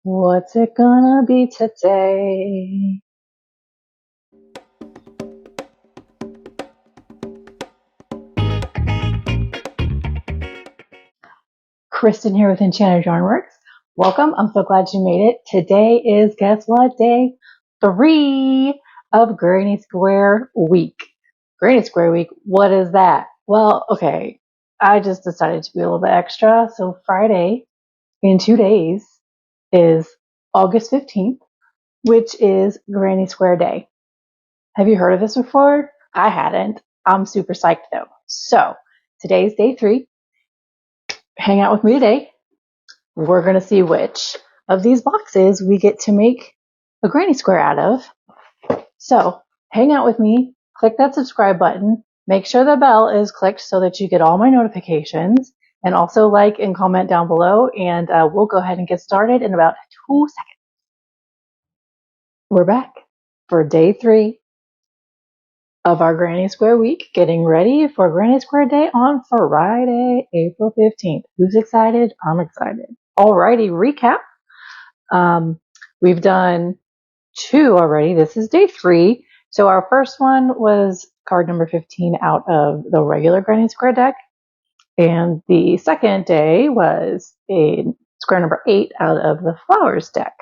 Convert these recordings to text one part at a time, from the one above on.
What's it gonna be today? Kristen here with Enchanted Yarnworks. Welcome. I'm so glad you made it. Today is, guess what, day 3 of Granny Square Week. Granny Square Week, what is that? Well, okay, I just decided to be a little bit extra. So Friday, in 2 days, is August 15th, which is Granny Square Day. Have you heard of this before? I hadn't. I'm super psyched though. So today's day 3. Hang out with me today. We're going to see which of these boxes we get to make a granny square out of. So hang out with me, click that subscribe button, make sure the bell is clicked so that you get all my notifications, and also like and comment down below, and we'll go ahead and get started in about 2 seconds. We're back for day 3 of our Granny Square Week, getting ready for Granny Square Day on Friday, April 15th. Who's excited? I'm excited. Alrighty, recap. We've done 2 already. This is day 3. So our first one was card number 15 out of the regular Granny Square deck. And the second day was a square number 8 out of the flowers deck.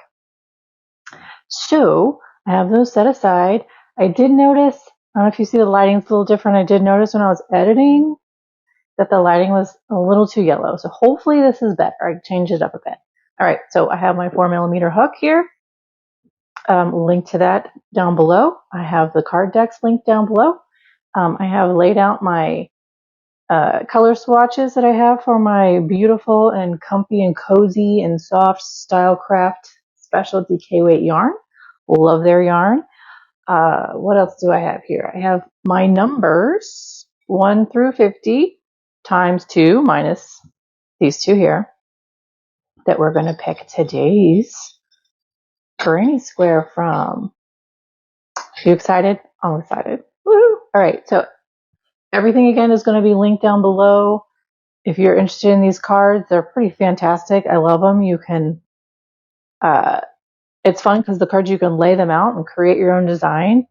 So I have those set aside. I did notice, I don't know if you see the lighting's a little different. I did notice when I was editing that the lighting was a little too yellow. So hopefully this is better. I changed it up a bit. All right, so I have my 4mm hook here. Link to that down below. I have the card decks linked down below. I have laid out my color swatches that I have for my beautiful and comfy and cozy and soft Stylecraft special DK weight yarn. Love their yarn. What else do I have here? I have my numbers 1 through 50 times 2 minus these 2 here that we're going to pick today's Granny Square from. You excited? I'm excited. Woo! All right, so everything again is going to be linked down below. If you're interested in these cards, they're pretty fantastic. I love them. You can, it's fun because the cards, you can lay them out and create your own design.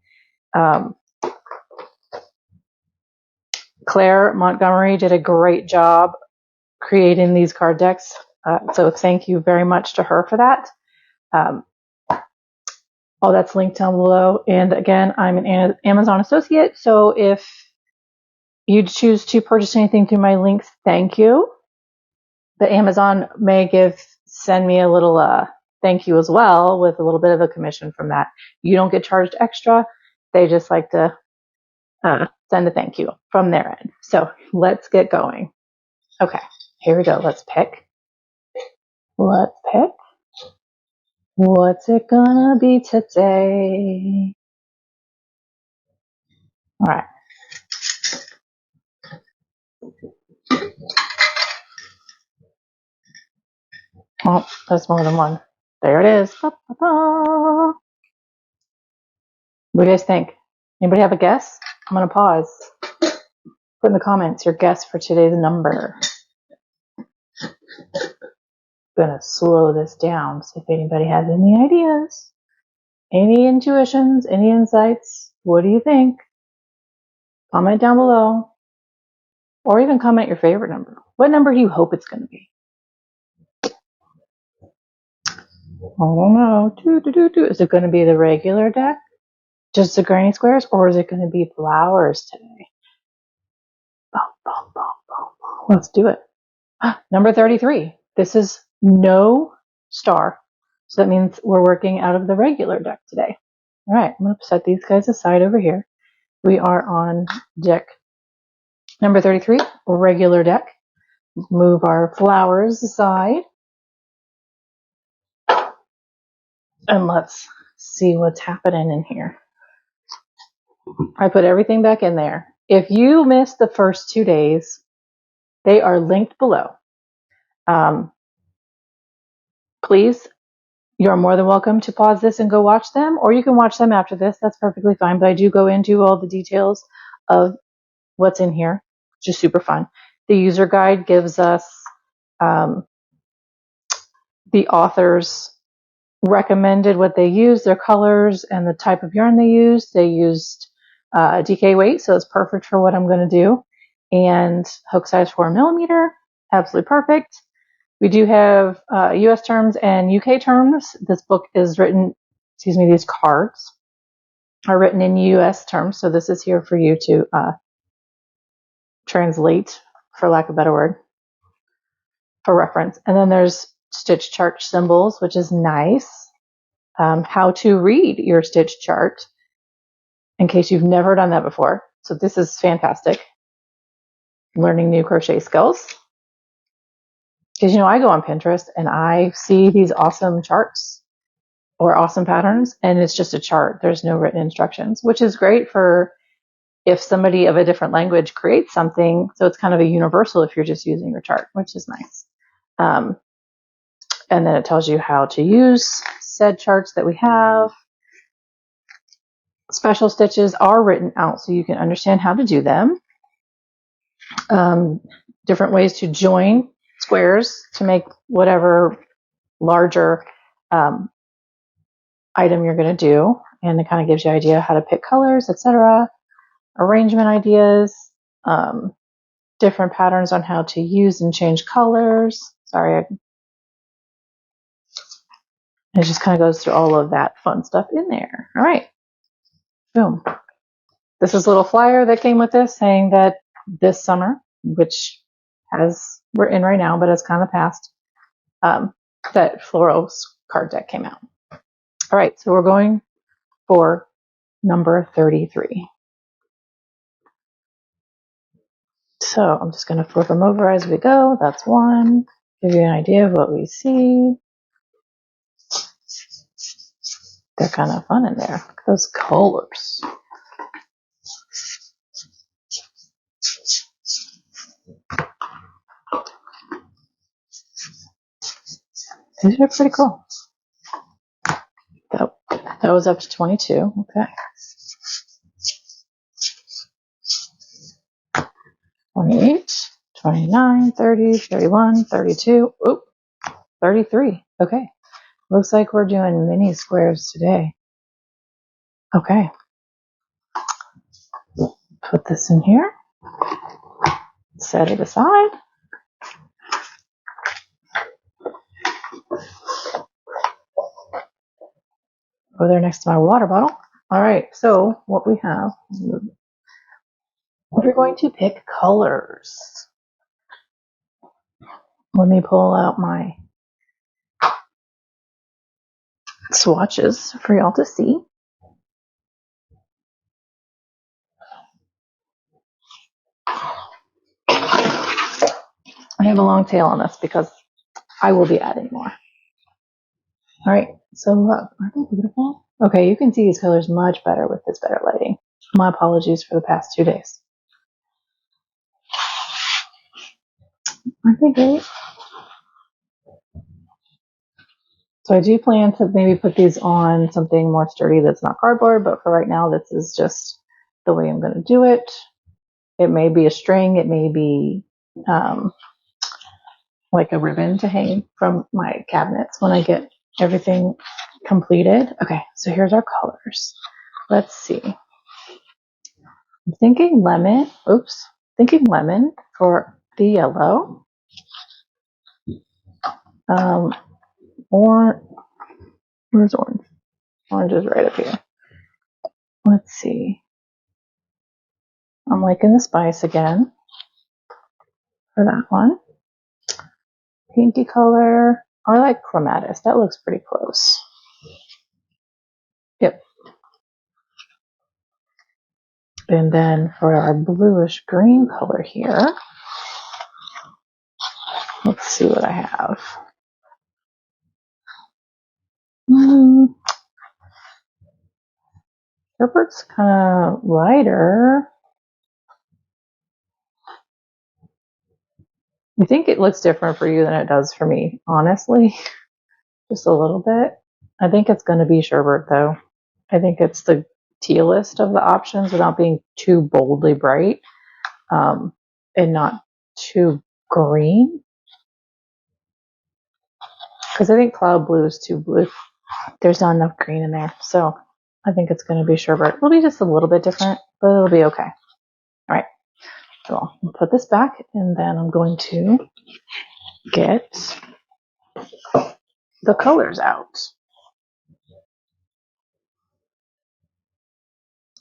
Claire Montgomery did a great job creating these card decks. So thank you very much to her for that. All that's linked down below. And again, I'm an Amazon associate. So if you choose to purchase anything through my links, thank you. But Amazon may send me a little thank you as well, with a little bit of a commission from that. You don't get charged extra. They just like to send a thank you from their end. So let's get going. Okay, here we go. Let's pick. Let's pick. What's it gonna be today? All right. Oh, there's more than one. There it is. What do you guys think? Anybody have a guess? I'm gonna pause. Put in the comments your guess for today's number. I'm gonna slow this down, see if anybody has any ideas, any intuitions, any insights. What do you think? Comment down below, or even comment your favorite number. What number do you hope it's gonna be? I don't know. Is it gonna be the regular deck, just the granny squares, or is it gonna be flowers today? Let's do it. Number 33. This is no star. So that means we're working out of the regular deck today. All right, I'm going to set these guys aside over here. We are on deck number 33, regular deck. Move our flowers aside. And let's see what's happening in here. I put everything back in there. If you missed the first 2 days, they are linked below. Please, you're more than welcome to pause this and go watch them, or you can watch them after this. That's perfectly fine. But I do go into all the details of what's in here, which is super fun. The user guide gives us the author's recommended what they used, their colors, and the type of yarn they used. They used DK weight, so it's perfect for what I'm going to do. And hook size 4mm, absolutely perfect. We do have US terms and UK terms. This book is written, these cards are written in US terms, so this is here for you to translate, for lack of a better word, for reference. And then there's stitch chart symbols, which is nice. How to read your stitch chart in case you've never done that before. So this is fantastic. Learning new crochet skills. Because, I go on Pinterest and I see these awesome charts or awesome patterns, and it's just a chart. There's no written instructions, which is great for if somebody of a different language creates something. So it's kind of a universal if you're just using your chart, which is nice. And then it tells you how to use said charts that we have. Special stitches are written out so you can understand how to do them. Different ways to join squares to make whatever larger item you're going to do. And it kind of gives you an idea how to pick colors, etc. Arrangement ideas, different patterns on how to use and change colors. Sorry, it just kind of goes through all of that fun stuff in there. All right. Boom. This is a little flyer that came with this saying that this summer, which we're in right now, but it's kind of past, that Florals card deck came out. All right, so we're going for number 33. So I'm just going to flip them over as we go. That's one. Give you an idea of what we see. They're kind of fun in there. Look at those colors. These are pretty cool. That was up to 22. Okay. 28, 29, 30, 31, 32. Oop, 33. Okay. Looks like we're doing mini squares today. Okay. Put this in here. Set it aside. Go there next to my water bottle. All right. So what we have, we're going to pick colors. Let me pull out my swatches for y'all to see. I have a long tail on this because I will be adding more. All right, so look, aren't they beautiful? Okay, you can see these colors much better with this better lighting. My apologies for the past 2 days. Aren't they great? So I do plan to maybe put these on something more sturdy that's not cardboard, but for right now, this is just the way I'm going to do it. It may be a string, it may be like a ribbon to hang from my cabinets when I get everything completed. Okay, so here's our colors. Let's see. I'm thinking lemon. Oops. Thinking lemon for the yellow. Where's orange? Orange is right up here. Let's see. I'm liking the spice again for that one. Pinky color. I like clematis. That looks pretty close. Yep. And then for our bluish green color here, let's see what I have. Herbert's kind of lighter. I think it looks different for you than it does for me, honestly. Just a little bit. I think it's going to be sherbet, though. I think it's the tealest of the options without being too boldly bright, and not too green. Because I think cloud blue is too blue. There's not enough green in there, so I think it's going to be sherbet. It'll be just a little bit different, but it'll be okay. All right, so I'll put this back, and then I'm going to get the colors out.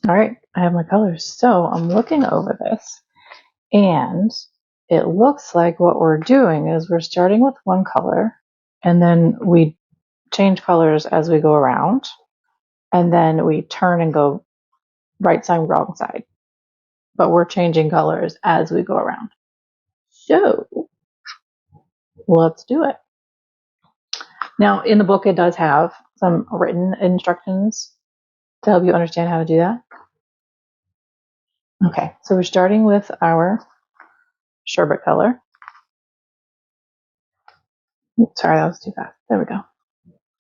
All right, I have my colors. So I'm looking over this, and it looks like what we're doing is we're starting with one color, and then we change colors as we go around, and then we turn and go right side, wrong side. But we're changing colors as we go around. So let's do it. Now, in the book, it does have some written instructions to help you understand how to do that. Okay, so we're starting with our sherbet color. Oops, sorry, that was too fast. There we go.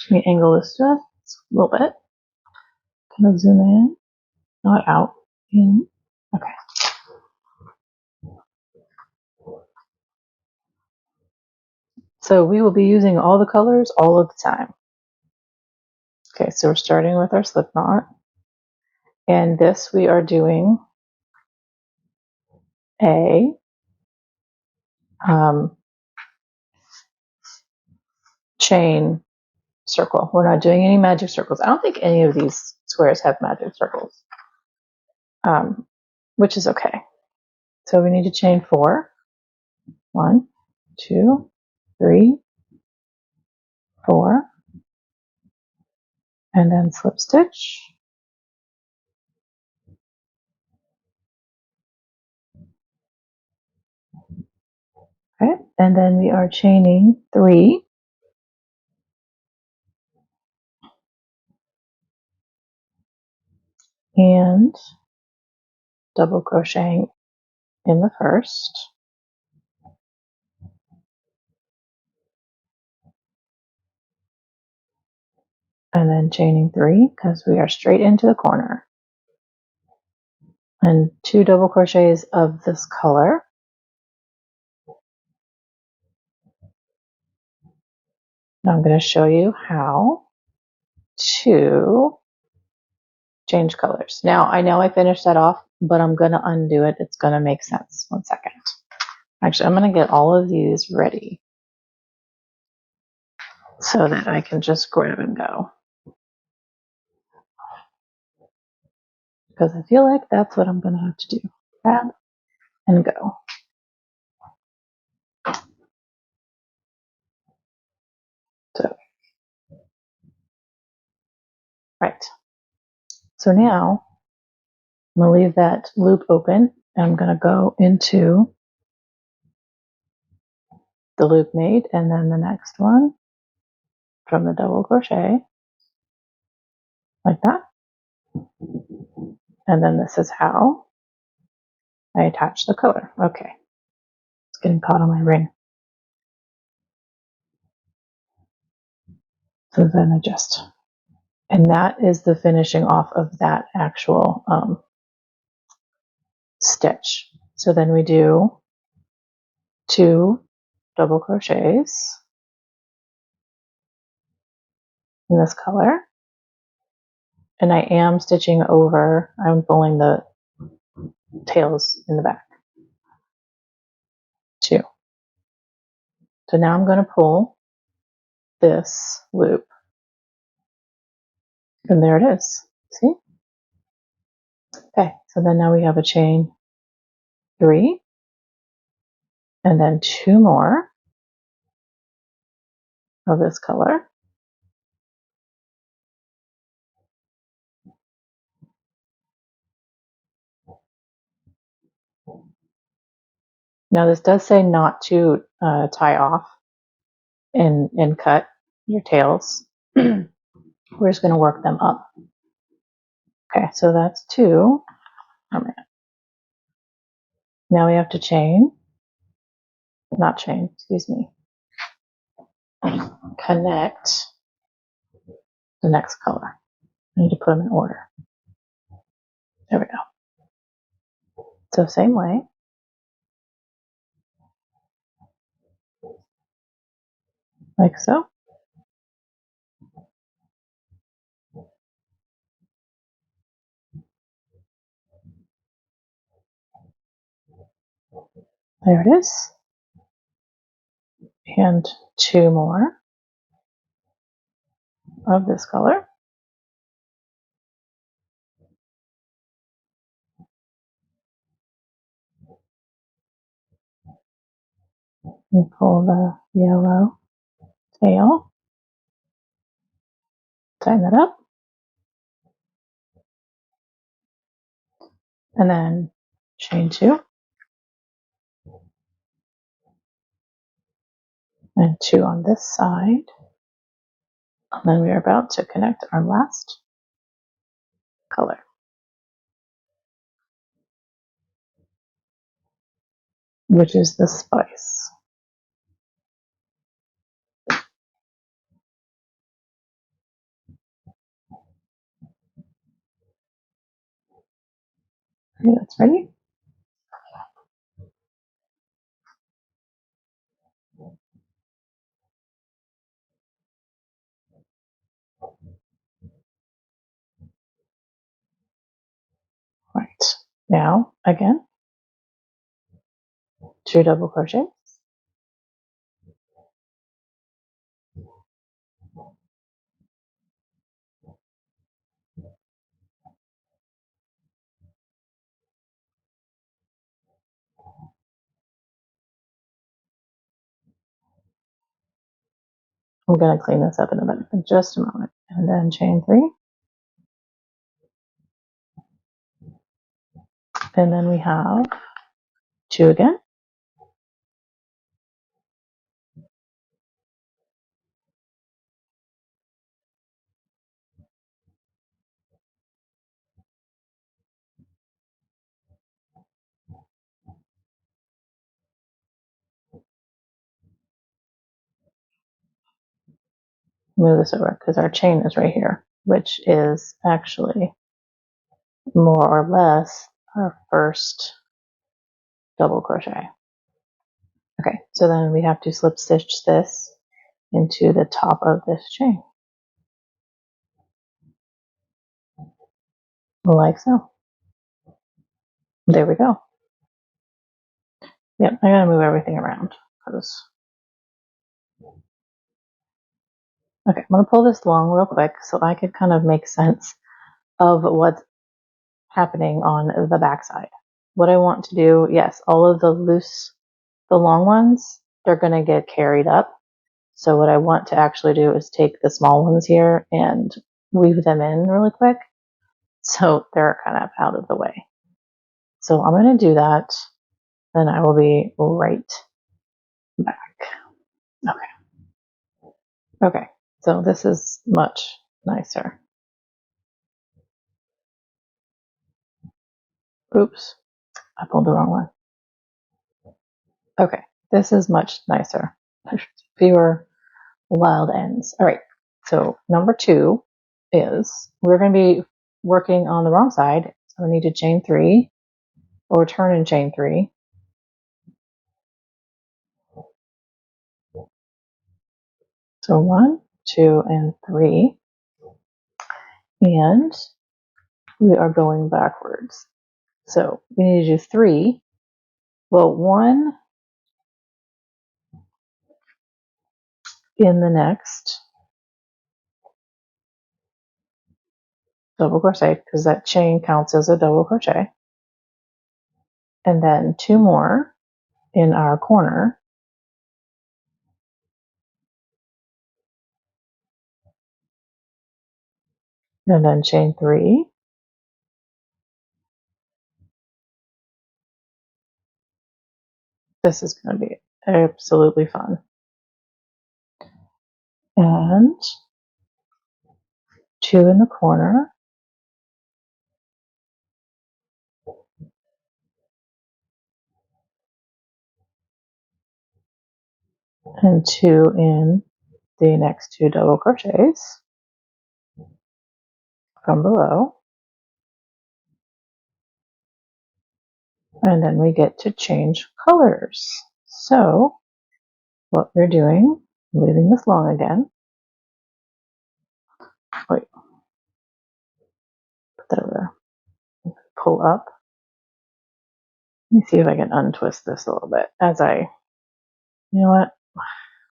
Let me angle this just a little bit. Kind of zoom in, not out, in. Okay. So we will be using all the colors all of the time. Okay, so we're starting with our slip knot. And this we are doing a chain circle. We're not doing any magic circles. I don't think any of these squares have magic circles, which is okay. So we need to chain 4. 1, 2, 3, 4, and then slip stitch. Okay, and then we are chaining 3. And double crocheting in the first. And then chaining 3 because we are straight into the corner. And 2 double crochets of this color. Now I'm going to show you how to change colors. Now I know I finished that off, but I'm going to undo it. It's going to make sense. 1 second. Actually, I'm going to get all of these ready so that I can just grab and go. Because I feel like that's what I'm going to have to do. Grab and go. So, right. So now I'm going to leave that loop open, and I'm going to go into the loop made, and then the next one from the double crochet, like that. And then this is how I attach the color. Okay, it's getting caught on my ring. So then adjust. And that is the finishing off of that actual stitch. So then we do 2 double crochets in this color. And I am stitching over, I'm pulling the tails in the back. 2. So now I'm going to pull this loop. And there it is. See? Okay, so then now we have a chain 3, and then 2 more of this color. Now this does say not to tie off and cut your tails. We're just going to work them up. Okay, so that's 2. Oh, man. Now we have to chain, not chain, excuse me, connect the next color. I need to put them in order. There we go. So same way. Like so. There it is. And 2 more of this color. And pull the yellow tail, tighten that up, and then chain 2 and 2 on this side. And then we are about to connect our last color, which is the spice. Okay, that's ready. Right. Now, again, 2 double crochet. I'm going to clean this up in just a moment. And then chain 3. And then we have 2 again. Move this over because our chain is right here, which is actually more or less our first double crochet. Okay, so then we have to slip stitch this into the top of this chain, like so. There we go. Yep, I gotta move everything around because. Okay, I'm gonna pull this long real quick so I could kind of make sense of what's happening on the back side. What I want to do, yes, all of the long ones, they're gonna get carried up. So what I want to actually do is take the small ones here and weave them in really quick so they're kind of out of the way. So I'm going to do that, then I will be right back. Okay, so this is much nicer. Oops, I pulled the wrong one. Okay, this is much nicer. Fewer wild ends. All right, so number 2 is we're going to be working on the wrong side. So we need to chain 3 or turn and chain 3. So 1, 2, and 3. And we are going backwards. So we need to do 3. Well, 1 in the next double crochet because that chain counts as a double crochet. And then 2 more in our corner. And then chain 3. This is going to be absolutely fun. And 2 in the corner. And 2 in the next 2 double crochets from below. And then we get to change colors. So what we're doing, leaving this long again. Wait, put that over there. Pull up Let me see if I can untwist this a little bit as you know what?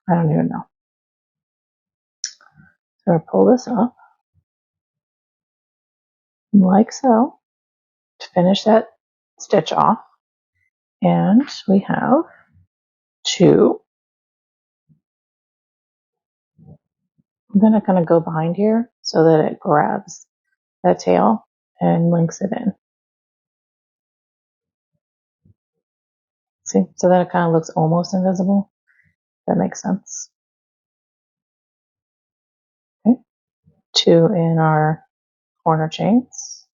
I don't even know. So I pull this up like so to finish that stitch off. And we have 2. I'm going to kind of go behind here so that it grabs that tail and links it in. See? So then it kind of looks almost invisible. That makes sense. Okay. 2 in our corner chains.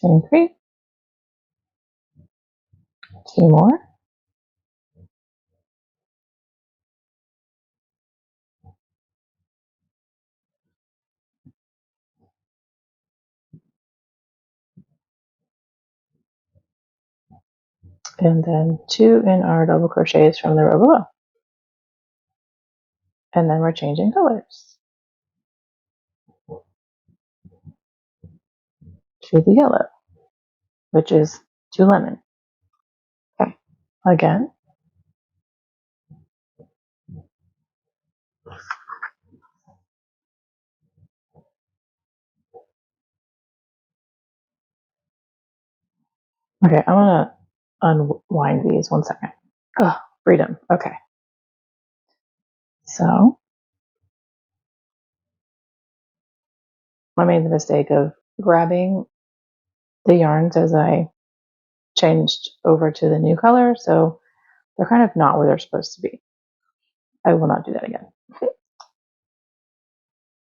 Chain 3. 2 more. And then 2 in our double crochets from the row below. And then we're changing colors to the yellow, which is to lemon. Okay. Again. Okay, I'm going to unwind these 1 second. Oh, freedom. Okay. So I made the mistake of grabbing the yarns as I changed over to the new color, so they're kind of not where they're supposed to be. I will not do that again.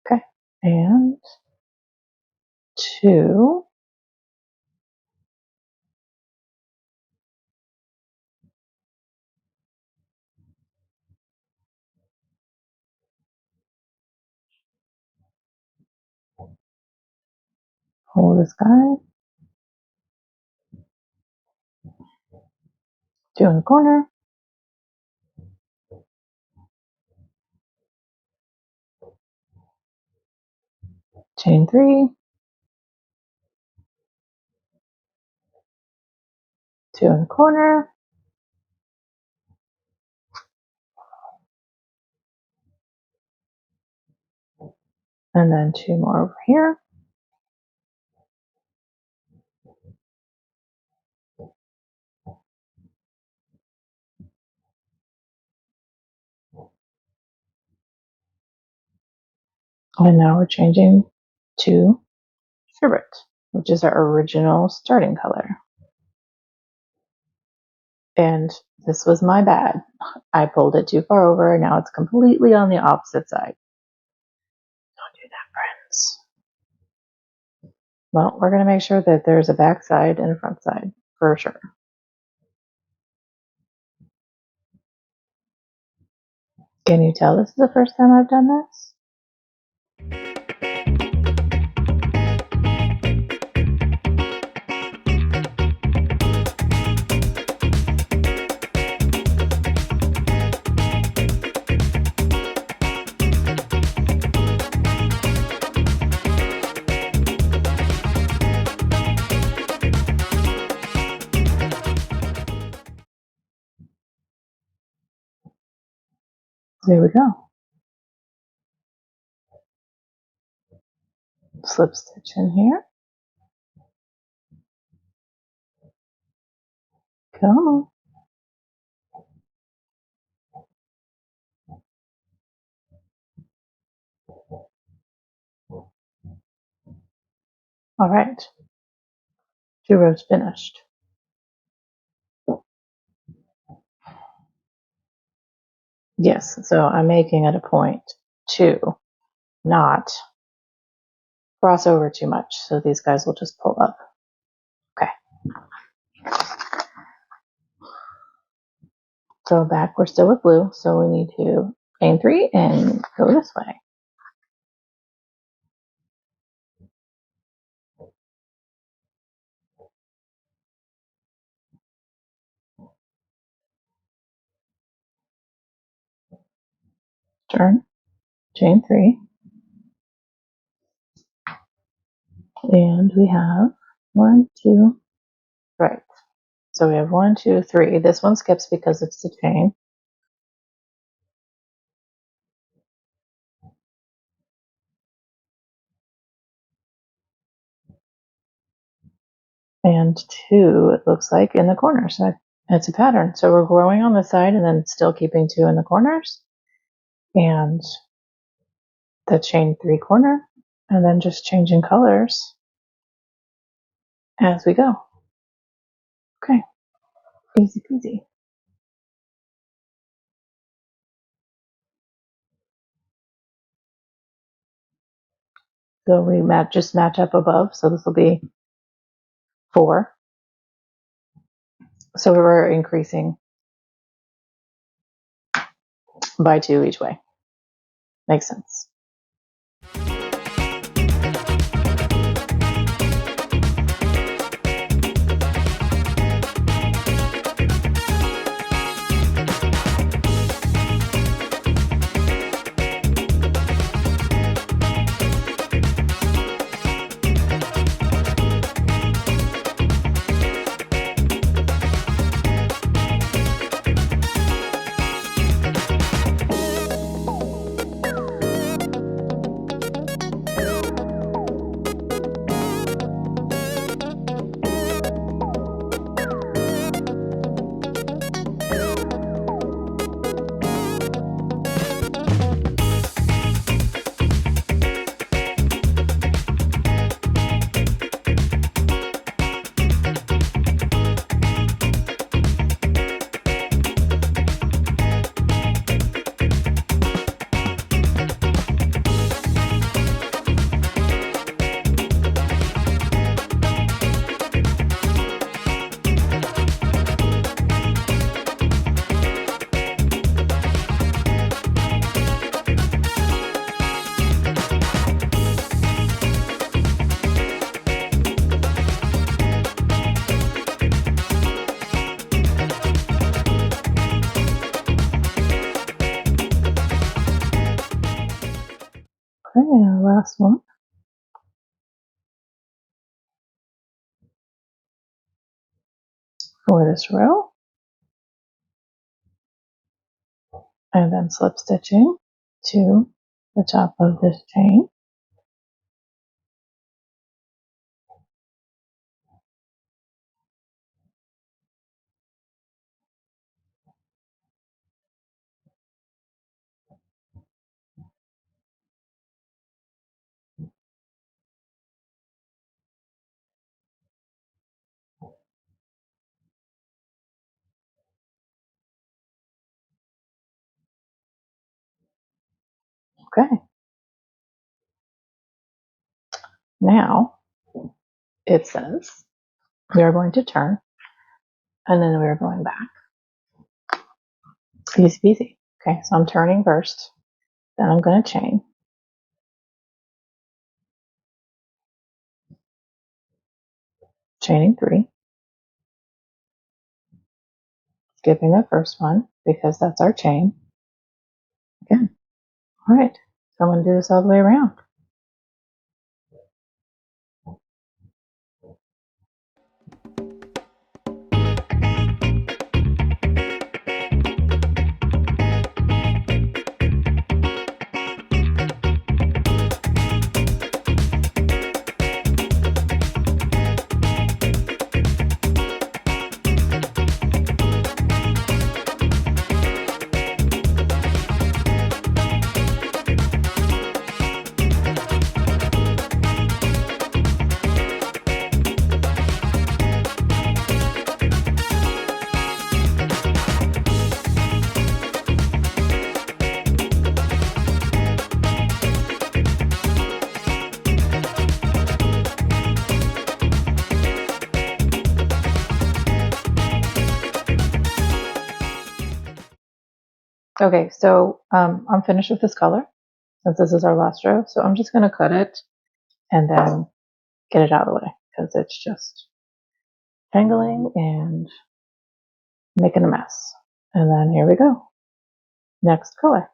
Okay, and 2. Pull this guy. 2 in the corner. Chain 3. 2 in the corner. And then 2 more over here. And now we're changing to sherbet, which is our original starting color. And this was my bad. I pulled it too far over. Now it's completely on the opposite side. Don't do that, friends. Well, we're going to make sure that there's a back side and a front side for sure. Can you tell this is the first time I've done this? There we go. Slip stitch in here. Come on. All right. 2 rows finished. Yes, so I'm making it a point to not cross over too much, so these guys will just pull up. Okay. So back, we're still with blue, so we need to chain 3 and go this way. Turn. chain 3, and we have 1, 2, right. So we have 1, 2, 3. This one skips because it's the chain. And 2, it looks like, in the corners. So it's a pattern. So we're growing on the side and then still keeping 2 in the corners, and the chain 3 corner, and then just changing colors as we go. Okay, easy peasy. So we just match up above. So this will be 4. So we're increasing by 2 each way. Makes sense. Okay, last one. For this row, and then slip stitching to the top of this chain. Okay, now it says we are going to turn, and then we are going back. Easy peasy. Okay, so I'm turning first, then I'm going to chain. Chaining 3. Skipping the first one because that's our chain. Again. All right, so I'm going to do this all the way around. Okay, so I'm finished with this color since this is our last row. So I'm just going to cut it and then get it out of the way because it's just tangling and making a mess. And then here we go. Next color.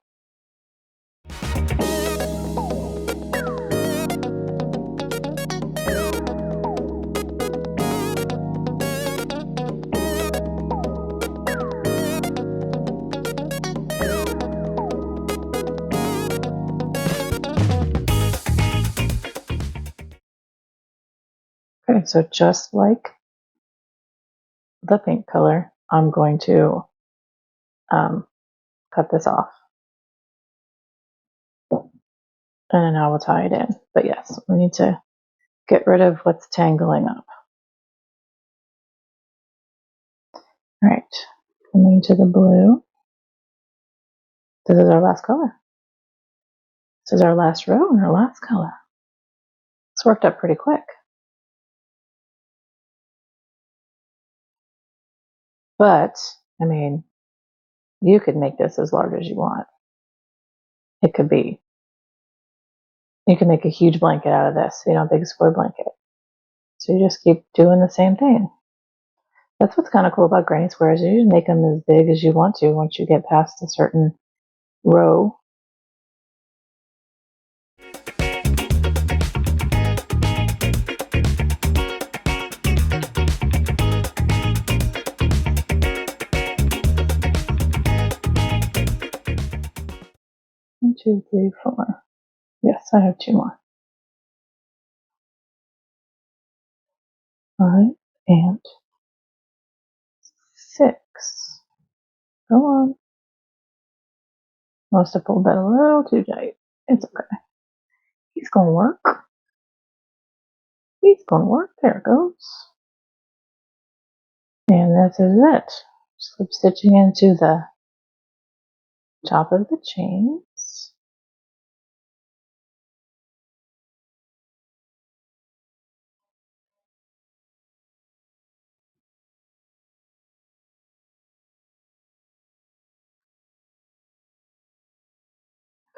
Okay, so just like the pink color, I'm going to cut this off. And then I will tie it in. But yes, we need to get rid of what's tangling up. All right, coming to the blue. This is our last color. This is our last row and our last color. It's worked up pretty quick. But, I mean, you could make this as large as you want. It could be. You can make a huge blanket out of this, you know, a big square blanket. So you just keep doing the same thing. That's what's kind of cool about granny squares. You just make them as big as you want to once you get past a certain row. One, two, three, four. Yes, I have two more. 5 and 6. Go on. Must have pulled that a little too tight. It's okay. He's gonna work. He's gonna work. There it goes. And this is it. Slip stitching into the top of the chains.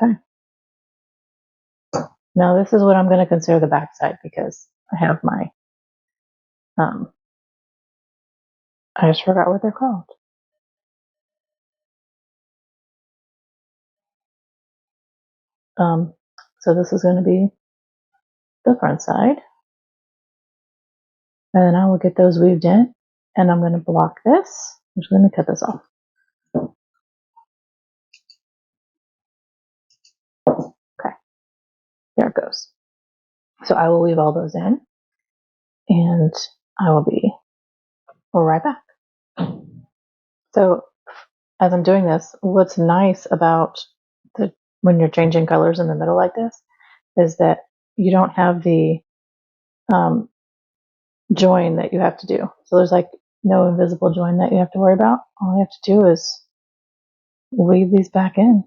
Okay. Now this is what I'm going to consider the back side because I have my, I just forgot what they're called. So this is going to be the front side. And then I will get those weaved in and I'm going to block this. Actually, let me cut this off. Okay. There it goes. So I will weave all those in and I will be right back. So as I'm doing this, what's nice about when you're changing colors in the middle like this is that you don't have the join that you have to do. So there's like no invisible join that you have to worry about. All you have to do is weave these back in.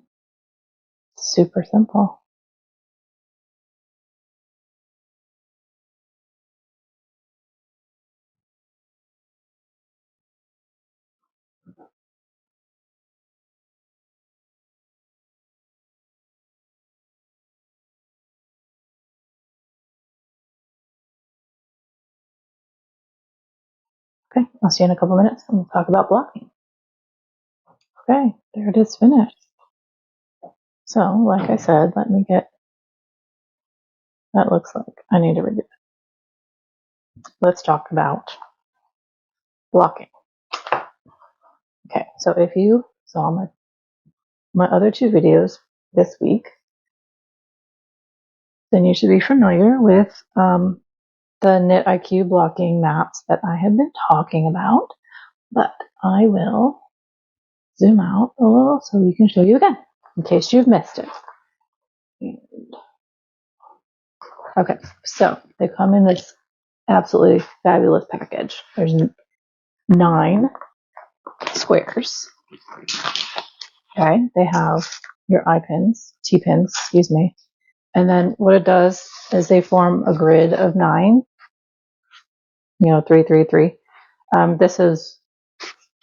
Super simple. Okay, I'll see you in a couple minutes and we'll talk about blocking. Okay, there it is finished. So, like I said, let me get, that looks like I need to redo it. Let's talk about blocking. Okay, so if you saw my other two videos this week, then you should be familiar with the Knit IQ blocking mats that I have been talking about, but I will zoom out a little so we can show you again in case you've missed it. Okay, so they come in this absolutely fabulous package. There's 9 squares. Okay, they have your eye pins, T-pins, excuse me. And then what it does is they form a grid of 9, 3, 3, 3. This is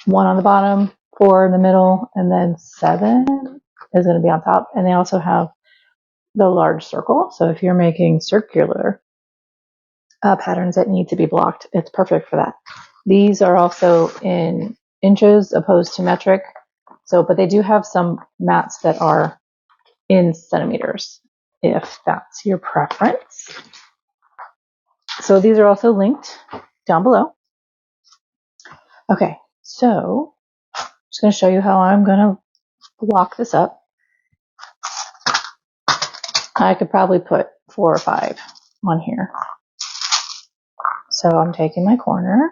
1 on the bottom, 4 in the middle, and then 7 is going to be on top. And they also have the large circle. So if you're making circular patterns that need to be blocked, it's perfect for that. These are also in inches opposed to metric. So, but they do have some mats that are in centimeters if that's your preference. So these are also linked down below. Okay, so I'm just going to show you how I'm going to block this up. I could probably put 4 or 5 on here. So I'm taking my corner,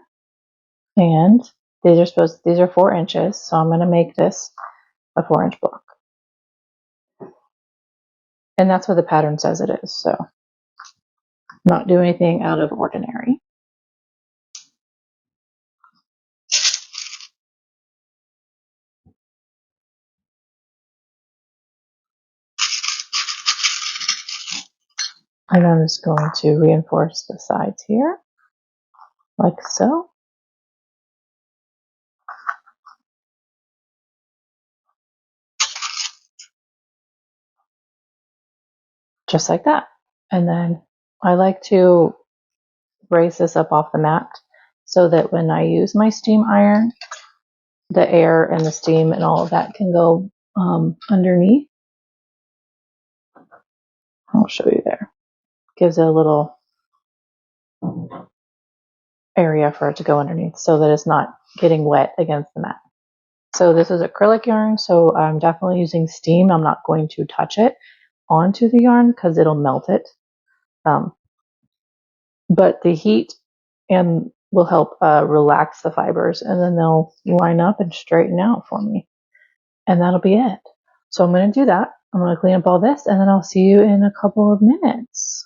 and these are 4 inches. So I'm going to make this a 4-inch block. And that's what the pattern says it is. So not do anything out of ordinary. And I'm just going to reinforce the sides here, like so. Just like that. And then I like to raise this up off the mat so that when I use my steam iron, the air and the steam and all of that can go underneath. I'll show you there. Gives it a little area for it to go underneath so that it's not getting wet against the mat. So this is acrylic yarn, so I'm definitely using steam. I'm not going to touch it onto the yarn because it'll melt it. But the heat and will help relax the fibers, and then they'll line up and straighten out for me. And that'll be it. So I'm going to do that. I'm going to clean up all this, and then I'll see you in a couple of minutes.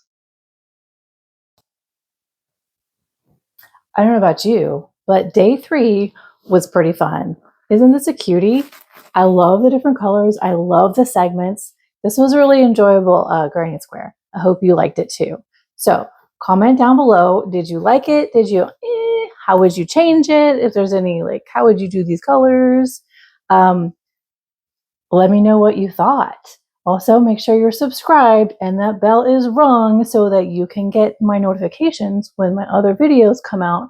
I don't know about you, but day 3 was pretty fun. Isn't this a cutie? I love the different colors. I love the segments. This was a really enjoyable granny square. I hope you liked it too. So comment down below. Did you like it? Did you, how would you change it? If there's any, like, how would you do these colors? Let me know what you thought. Also, make sure you're subscribed and that bell is rung so that you can get my notifications when my other videos come out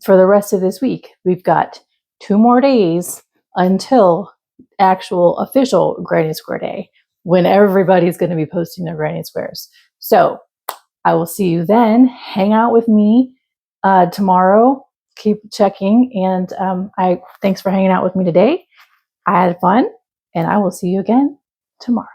for the rest of this week. We've got 2 more days until actual official Granny Square Day, when everybody's going to be posting their Granny Squares. So I will see you then. Hang out with me tomorrow. Keep checking. And thanks for hanging out with me today. I had fun, and I will see you again tomorrow.